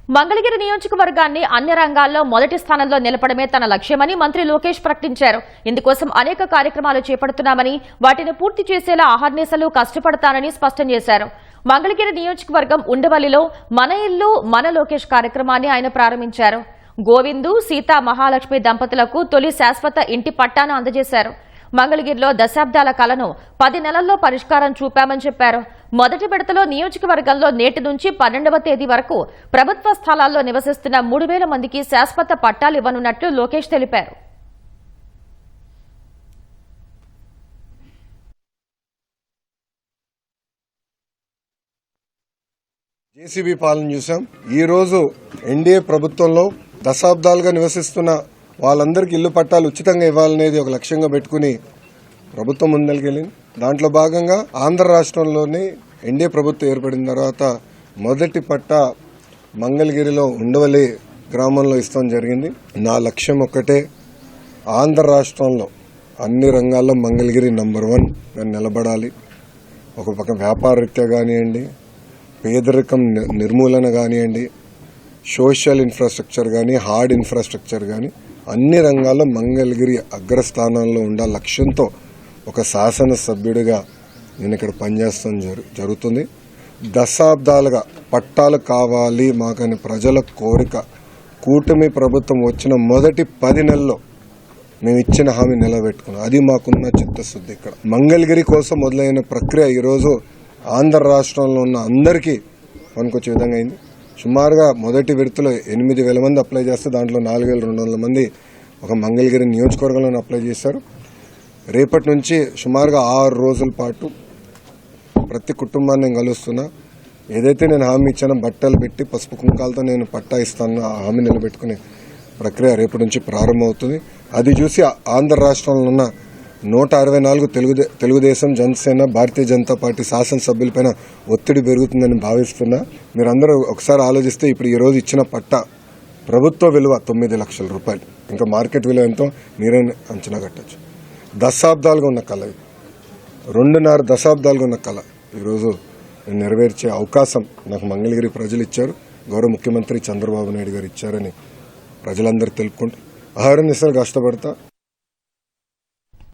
మంగళగిరి నియోజకవర్గాన్ని అన్ని రంగాల్లో మొదటి స్థానంలో నిలపడమే తన లక్ష్యమని మంత్రి లోకేష్ ప్రకటించారు. ఇందుకోసం అనేక కార్యక్రమాలు చేపడుతున్నామని, వాటిని పూర్తి చేసేలా అహర్నిశలు కష్టపడతానని స్పష్టం చేశారు. మంగళగిరి నియోజకవర్గం ఉండవల్లిలో మన ఇల్లు మన లోకేష్ కార్యక్రమాన్ని ఆయన ప్రారంభించారు. గోవిందు, సీతా మహాలక్ష్మి దంపతులకు తొలి శాశ్వత ఇంటి పట్టాను అందజేశారు. మంగళగిరిలో దశాబ్దాల కలను 10 నెలల్లో పరిష్కారం చూపామని చెప్పారు. మొదటి విడతలో నియోజకవర్గంలో నేటి నుంచి 12వ తేదీ వరకు ప్రభుత్వ స్థలాల్లో నివసిస్తున్న 3000 మందికి శాశ్వత పట్టాలు ఇవ్వనున్నట్లు లోకేష్ తెలిపారు. జేసీబీ పాలన చూసాం. ఈ రోజు ఎన్డీఏ ప్రభుత్వంలో దశాబ్దాలుగా నివసిస్తున్న వాళ్ళందరికీ ఇల్లు పట్టాలు ఉచితంగా ఇవ్వాలనేది ఒక లక్ష్యంగా పెట్టుకుని ప్రభుత్వం ముందరికెళ్ళింది. దాంట్లో భాగంగా ఆంధ్ర రాష్ట్రంలోని ఎన్డీఏ ప్రభుత్వం ఏర్పడిన తర్వాత మొదటి పట్టా మంగళగిరిలో ఉండవల్లి గ్రామంలో ఇస్తాం జరిగింది. నా లక్ష్యం ఒక్కటే, ఆంధ్ర రాష్ట్రంలో అన్ని రంగాల్లో మంగళగిరి నంబర్ 1 నిలబడాలి. ఒక పక్క వ్యాపార రీత్యా కానివ్వండి, పేదరికం నిర్మూలన కానివ్వండి, సోషల్ ఇన్ఫ్రాస్ట్రక్చర్ కానీ, హార్డ్ ఇన్ఫ్రాస్ట్రక్చర్ కానీ అన్ని రంగాల్లో మంగళగిరి అగ్రస్థానంలో ఉండే లక్ష్యంతో ఒక శాసనసభ్యుడిగా నేను ఇక్కడ పనిచేస్తాం జరుగుతుంది. దశాబ్దాలుగా పట్టాలు కావాలి మాకని ప్రజల కోరిక. కూటమి ప్రభుత్వం వచ్చిన మొదటి 10 నెలల్లో మేము ఇచ్చిన హామీ నిలబెట్టుకున్నాం. అది మాకున్న చిత్తశుద్ధి. ఇక్కడ మంగళగిరి కోసం మొదలైన ప్రక్రియ ఈరోజు ఆంధ్ర రాష్ట్రంలో ఉన్న అందరికీ పనికొచ్చే విధంగా అయింది. సుమారుగా మొదటి విడతలో 8000 మంది అప్లై చేస్తే దాంట్లో 4200 మంది ఒక మంగళగిరి నియోజకవర్గంలో అప్లై చేశారు. రేపటి నుంచి సుమారుగా 6 రోజుల పాటు ప్రతి కుటుంబాన్ని నేను కలుస్తున్నా. ఏదైతే నేను హామీ ఇచ్చానో బట్టలు పెట్టి పసుపు కుంకాలతో నేను పట్టా ఇస్తాను, ఆ హామీ నిలబెట్టుకునే ప్రక్రియ రేపటి నుంచి ప్రారంభమవుతుంది. అది చూసి ఆంధ్ర రాష్ట్రంలో ఉన్న 164 తెలుగుదేశం, జనసేన, భారతీయ జనతా పార్టీ శాసనసభ్యులపైన ఒత్తిడి పెరుగుతుందని భావిస్తున్నా. మీరందరూ ఒకసారి ఆలోచిస్తే ఇప్పుడు ఈ రోజు ఇచ్చిన పట్టా ప్రభుత్వ విలువ 9 లక్షల రూపాయలు. ఇంకా మార్కెట్ విలువ ఎంతో మీరే అంచనా కట్టచ్చు. దశాబ్దాలుగా ఉన్న కళ, 2.5 దశాబ్దాలుగా ఉన్న కళ ఈరోజు నెరవేర్చే అవకాశం నాకు మంగళగిరి ప్రజలు ఇచ్చారు. గౌరవ ముఖ్యమంత్రి చంద్రబాబు నాయుడు గారు ఇచ్చారని ప్రజలందరూ తెలుపుకుంటూ అహర్నిశలు కష్టపడతా